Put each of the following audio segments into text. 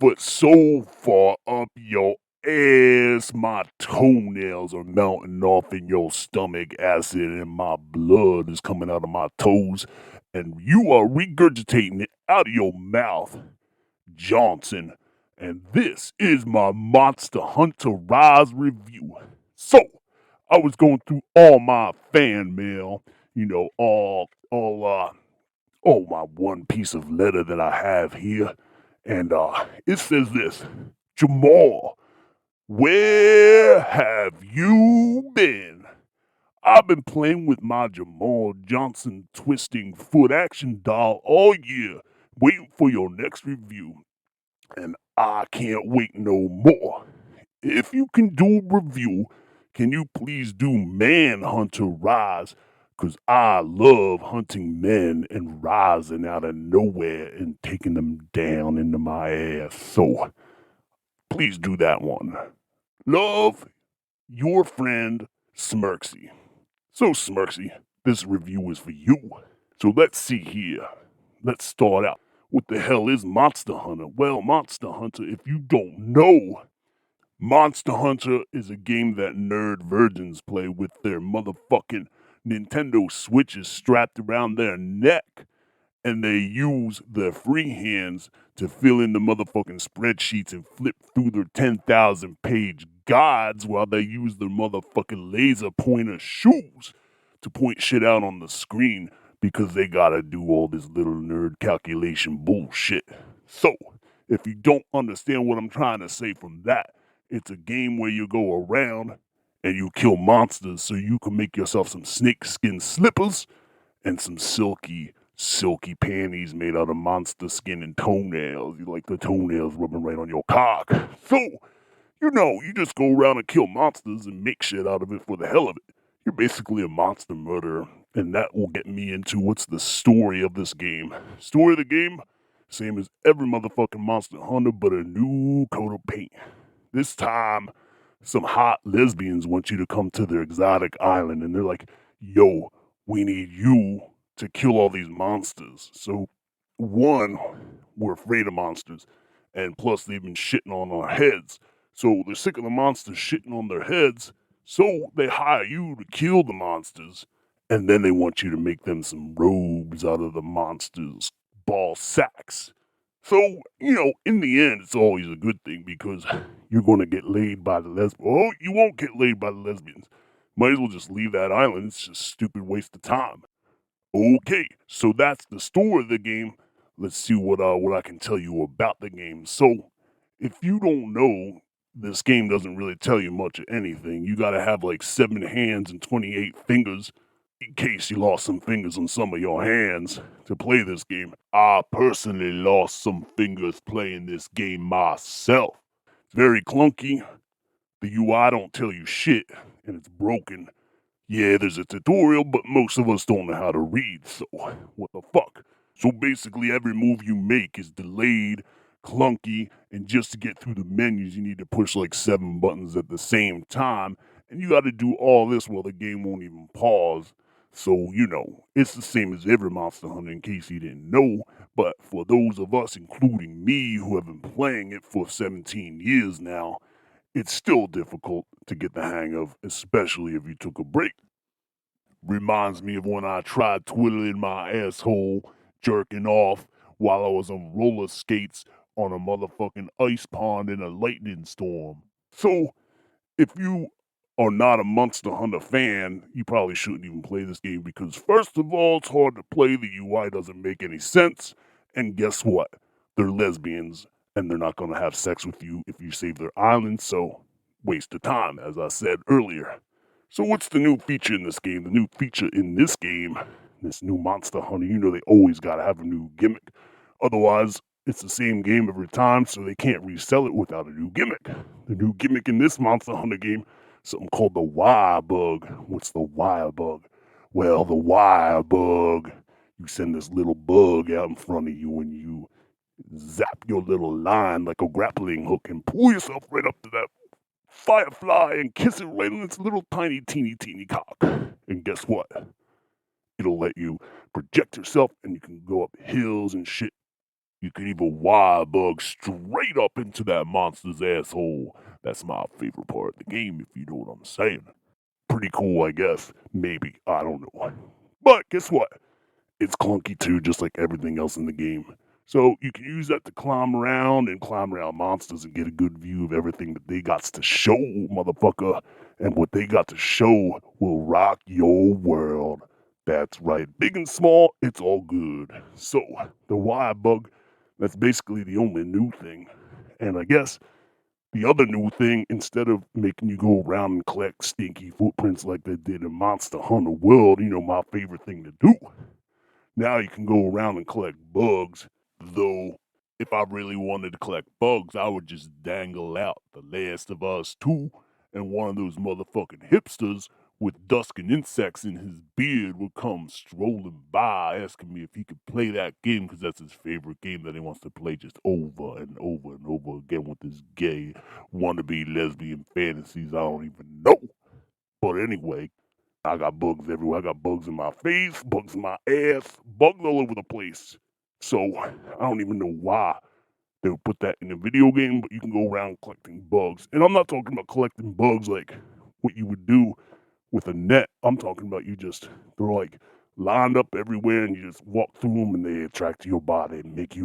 foot so far up your ass, my toenails are melting off in your stomach acid, and my blood is coming out of my toes, and you are regurgitating it out of your mouth, Johnson. And this is my Monster Hunter Rise review. So, I was going through all my fan mail, all my one piece of letter that I have here, and it says this: Jamal, where have you been? I've been playing with my Jamal Johnson twisting foot action doll all year, waiting for your next review, and I can't wait no more. If you can do a review, can you please do Manhunter Rise? Because I love hunting men and rising out of nowhere and taking them down into my ass. So please do that one. Love, your friend, Smirksy. So, Smirksy, this review is for you. So let's see here. Let's start out. What the hell is Monster Hunter? Well, Monster Hunter, if you don't know, Monster Hunter is a game that nerd virgins play with their motherfucking Nintendo Switches strapped around their neck, and they use their free hands to fill in the motherfucking spreadsheets and flip through their 10,000 page guides while they use their motherfucking laser pointer shoes to point shit out on the screen because they gotta do all this little nerd calculation bullshit. So, if you don't understand what I'm trying to say from that, it's a game where you go around and you kill monsters so you can make yourself some snakeskin slippers and some silky panties made out of monster skin and toenails. You like the toenails rubbing right on your cock. So, you just go around and kill monsters and make shit out of it for the hell of it. You're basically a monster murderer, and that will get me into what's the story of this game. Story of the game? Same as every motherfucking Monster Hunter, but a new coat of paint. This time, some hot lesbians want you to come to their exotic island, and they're like, yo, we need you to kill all these monsters. So, one, we're afraid of monsters, and plus they've been shitting on our heads. So they're sick of the monsters shitting on their heads, so they hire you to kill the monsters, and then they want you to make them some robes out of the monsters' ball sacks. So, in the end, it's always a good thing because you're going to get laid by the lesbians. Oh, you won't get laid by the lesbians. Might as well just leave that island. It's just a stupid waste of time. Okay, so that's the story of the game. Let's see what I can tell you about the game. So, if you don't know, this game doesn't really tell you much of anything. You gotta have like 7 hands and 28 fingers in case you lost some fingers on some of your hands to play this game. I personally lost some fingers playing this game myself. It's very clunky. The UI don't tell you shit, and it's broken. Yeah, there's a tutorial, but most of us don't know how to read, so what the fuck? So basically, every move you make is delayed, clunky, and just to get through the menus, you need to push like 7 buttons at the same time, and you gotta do all this while the game won't even pause. So, it's the same as every Monster Hunter in case you didn't know, but for those of us, including me, who have been playing it for 17 years now, it's still difficult to get the hang of, especially if you took a break. Reminds me of when I tried twiddling my asshole, jerking off while I was on roller skates on a motherfucking ice pond in a lightning storm. So, if you are not a Monster Hunter fan, you probably shouldn't even play this game because, first of all, it's hard to play, the UI doesn't make any sense, and guess what? They're lesbians, and they're not gonna have sex with you if you save their island, so waste of time, as I said earlier. So what's the new feature in this game? The new feature in this game, this new Monster Hunter, they always gotta have a new gimmick. Otherwise, it's the same game every time, so they can't resell it without a new gimmick. The new gimmick in this Monster Hunter game, something called the wire bug. What's the wire bug? Well, the wire bug, you send this little bug out in front of you and you zap your little line like a grappling hook and pull yourself right up to that firefly and kiss it right in its little tiny teeny cock. And guess what? It'll let you project yourself and you can go up hills and shit You can even wire bug straight up into that monster's asshole. That's my favorite part of the game, if you know what I'm saying. Pretty cool, I guess. Maybe. I don't know. But guess what? It's clunky too, just like everything else in the game. So you can use that to climb around and climb around monsters and get a good view of everything that they got to show, motherfucker. And what they got to show will rock your world. That's right. Big and small, it's all good. So the wire bug, that's basically the only new thing. And I guess the other new thing, instead of making you go around and collect stinky footprints like they did in Monster Hunter World, my favorite thing to do. Now you can go around and collect bugs, though if I really wanted to collect bugs, I would just dangle out The Last of Us 2, and one of those motherfucking hipsters with dust and insects in his beard would come strolling by asking me if he could play that game because that's his favorite game that he wants to play just over and over and over again with his gay wannabe lesbian fantasies I don't even know. But anyway, I got bugs everywhere. I got bugs in my face, bugs in my ass, bugs all over the place. So I don't even know why they would put that in a video game, but you can go around collecting bugs. And I'm not talking about collecting bugs like what you would do with a net. I'm talking about they're like lined up everywhere and you just walk through them and they attract to your body and they make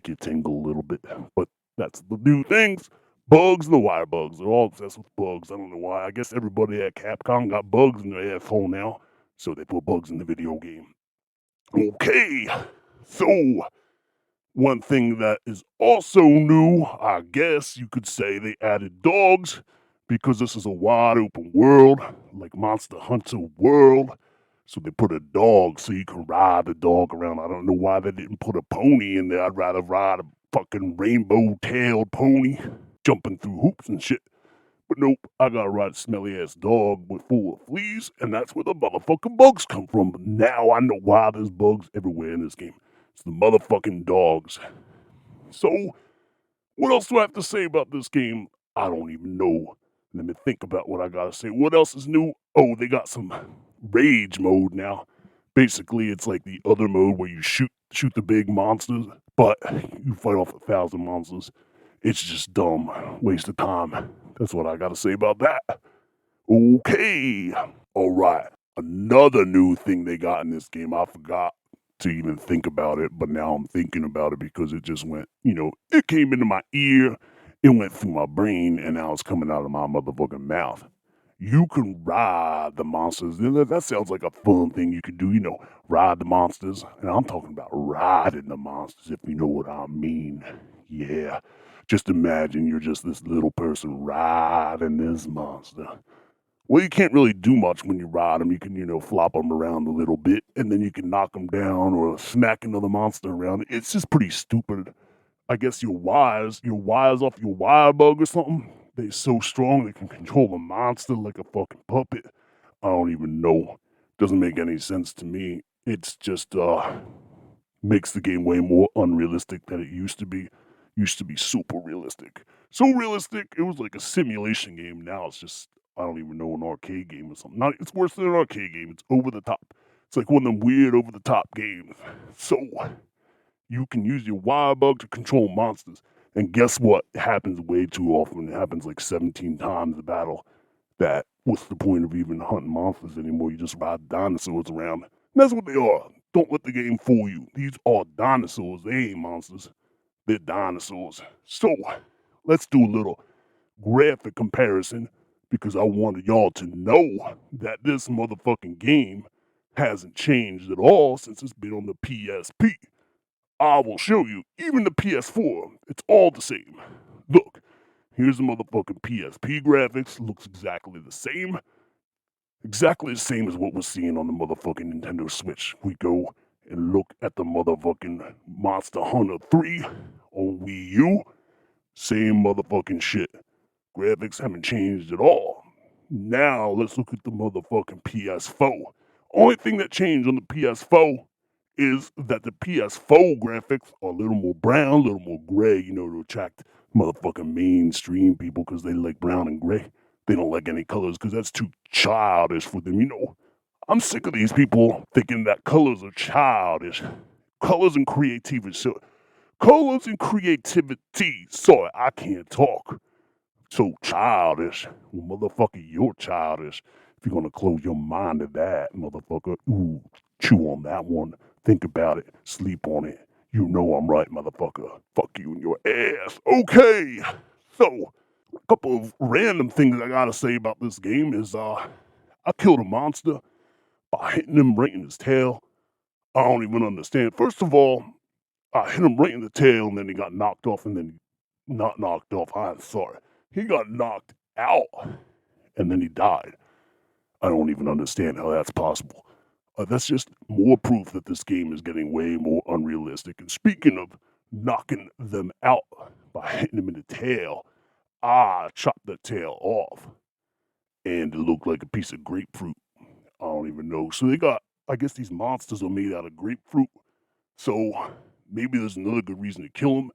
you tingle a little bit. But that's the new things. Bugs and the wire bugs. They're all obsessed with bugs. I don't know why. I guess everybody at Capcom got bugs in their asshole now. So they put bugs in the video game. Okay. So, one thing that is also new, I guess you could say they added dogs because this is a wide open world, like Monster Hunter World. So they put a dog so you can ride the dog around. I don't know why they didn't put a pony in there. I'd rather ride a fucking rainbow-tailed pony jumping through hoops and shit. But nope, I gotta ride a smelly-ass dog with full of fleas, and that's where the motherfucking bugs come from. Now I know why there's bugs everywhere in this game. It's the motherfucking dogs. So, what else do I have to say about this game? I don't even know. Let me think about what I gotta say. What else is new? Oh, they got some rage mode now. Basically, it's like the other mode where you shoot the big monsters, but you fight off 1,000 monsters. It's just dumb. Waste of time. That's what I gotta say about that. Okay. Alright. Another new thing they got in this game. I forgot to even think about it, but now I'm thinking about it because it just went, it came into my ear, it went through my brain, and now it's coming out of my motherfucking mouth. You can ride the monsters. That sounds like a fun thing you could do, ride the monsters. And I'm talking about riding the monsters, if you know what I mean. Yeah. Just imagine you're just this little person riding this monster. Well, you can't really do much when you ride them. You can, flop them around a little bit, and then you can knock them down or smack another monster around. It's just pretty stupid. I guess your wires off your wire bug or something, they're so strong they can control a monster like a fucking puppet. I don't even know. Doesn't make any sense to me. It's just makes the game way more unrealistic than it used to be. Used to be super realistic. So realistic, it was like a simulation game. Now it's just, I don't even know, an arcade game or something. Not, it's worse than an arcade game. It's over the top. It's like one of them weird over the top games. So you can use your wild bug to control monsters. And guess what? It happens way too often. It happens like 17 times a battle. That what's the point of even hunting monsters anymore? You just ride dinosaurs around. And that's what they are. Don't let the game fool you. These are dinosaurs. They ain't monsters. They're dinosaurs. So let's do a little graphic comparison because I wanted y'all to know that this motherfucking game hasn't changed at all since it's been on the PSP. I will show you, even the PS4, it's all the same. Look, here's the motherfucking PSP graphics, looks exactly the same as what we're seeing on the motherfucking Nintendo Switch. We go and look at the motherfucking Monster Hunter 3 on Wii U, same motherfucking shit. Graphics haven't changed at all. Now let's look at the motherfucking PS4. Only thing that changed on the PS4 is that the PS4 graphics are a little more brown, a little more gray, to attract motherfucking mainstream people because they like brown and gray. They don't like any colors because that's too childish for them, I'm sick of these people thinking that colors are childish. Colors and creativity. So, colors and creativity. Sorry, I can't talk. So childish. Well, motherfucker, you're childish. If you're gonna close your mind to that, motherfucker, ooh, chew on that one. Think about it. Sleep on it. You know I'm right, motherfucker. Fuck you and your ass. Okay. So, a couple of random things I gotta say about this game is I killed a monster by hitting him right in his tail. I don't even understand. First of all, I hit him right in the tail and then he got knocked off and then not knocked off. I'm sorry. He got knocked out and then he died. I don't even understand how that's possible. That's just more proof that this game is getting way more unrealistic. And speaking of knocking them out by hitting them in the tail, I chopped the tail off and it looked like a piece of grapefruit. I don't even know. So they got, I guess these monsters are made out of grapefruit. So maybe there's another good reason to kill them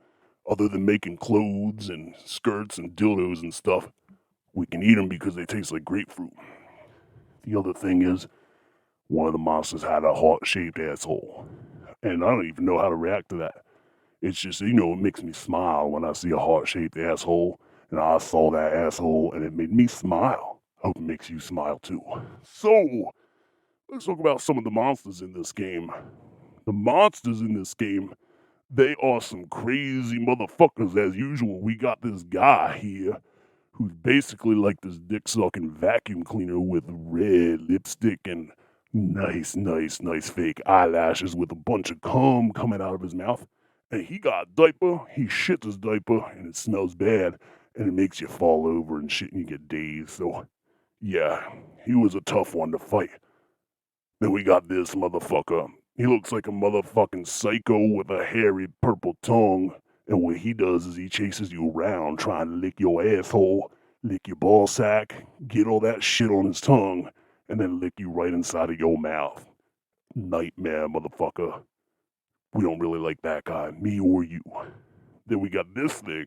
other than making clothes and skirts and dildos and stuff. We can eat them because they taste like grapefruit. The other thing is, one of the monsters had a heart-shaped asshole. And I don't even know how to react to that. It's just, it makes me smile when I see a heart-shaped asshole. And I saw that asshole and it made me smile. Hope it makes you smile too. So, let's talk about some of the monsters in this game. The monsters in this game, they are some crazy motherfuckers as usual. We got this guy here who's basically like this dick sucking vacuum cleaner with red lipstick and nice fake eyelashes with a bunch of cum coming out of his mouth. And he got a diaper, he shits his diaper, and it smells bad, and it makes you fall over and shit and you get dazed. So, yeah, he was a tough one to fight. Then we got this motherfucker. He looks like a motherfucking psycho with a hairy purple tongue. And what he does is he chases you around trying to lick your asshole, lick your ball sack, get all that shit on his tongue, and then lick you right inside of your mouth. Nightmare, motherfucker. We don't really like that guy, me or you. Then we got this thing.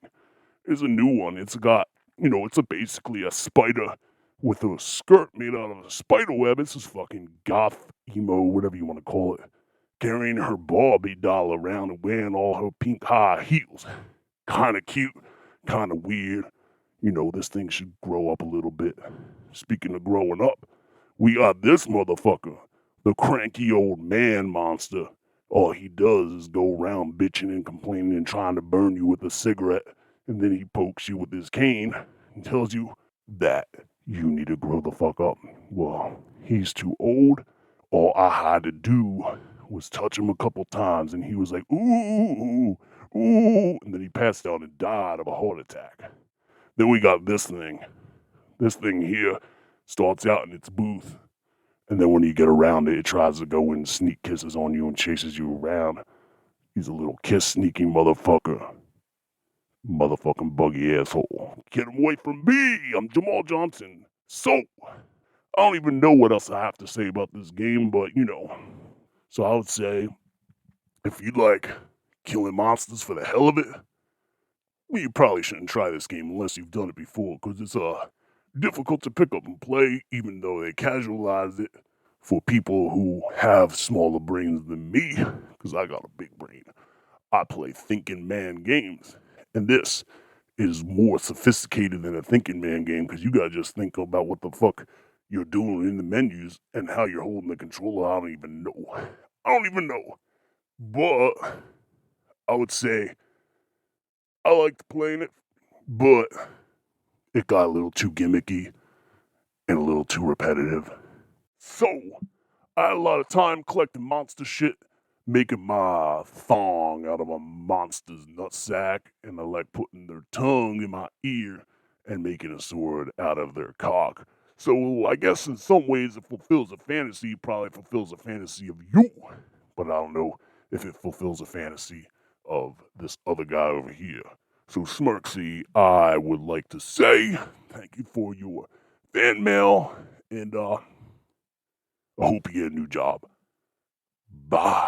It's a new one. It's got, it's basically a spider with a skirt made out of a spider web. It's this fucking goth, emo, whatever you want to call it, carrying her Barbie doll around and wearing all her pink high heels. Kind of cute, kind of weird. This thing should grow up a little bit. Speaking of growing up, we got this motherfucker, the cranky old man monster. All he does is go around bitching and complaining and trying to burn you with a cigarette, and then he pokes you with his cane and tells you that you need to grow the fuck up. Well, he's too old. All I had to do was touch him a couple times, and he was like, ooh, ooh, and then he passed out and died of a heart attack. Then we got this thing. This thing here starts out in its booth, and then when you get around it, it tries to go and sneak kisses on you and chases you around. He's a little kiss-sneaking motherfucker. Motherfucking buggy asshole. Get him away from me! I'm Jamal Johnson. So, I don't even know what else I have to say about this game, but So I would say, if you like killing monsters for the hell of it, well, you probably shouldn't try this game unless you've done it before, because it's difficult to pick up and play, even though they casualized it for people who have smaller brains than me, because I got a big brain. I play thinking man games, and this is more sophisticated than a thinking man game, because you gotta just think about what the fuck you're doing in the menus and how you're holding the controller. I don't even know. But I would say I liked playing it, but it got a little too gimmicky and a little too repetitive. So, I had a lot of time collecting monster shit, making my thong out of a monster's nutsack, and I like putting their tongue in my ear and making a sword out of their cock. So, I guess in some ways it fulfills a fantasy, it probably fulfills a fantasy of you, but I don't know if it fulfills a fantasy of this other guy over here. So, Smirksy, I would like to say thank you for your fan mail, and I hope you get a new job. Bye.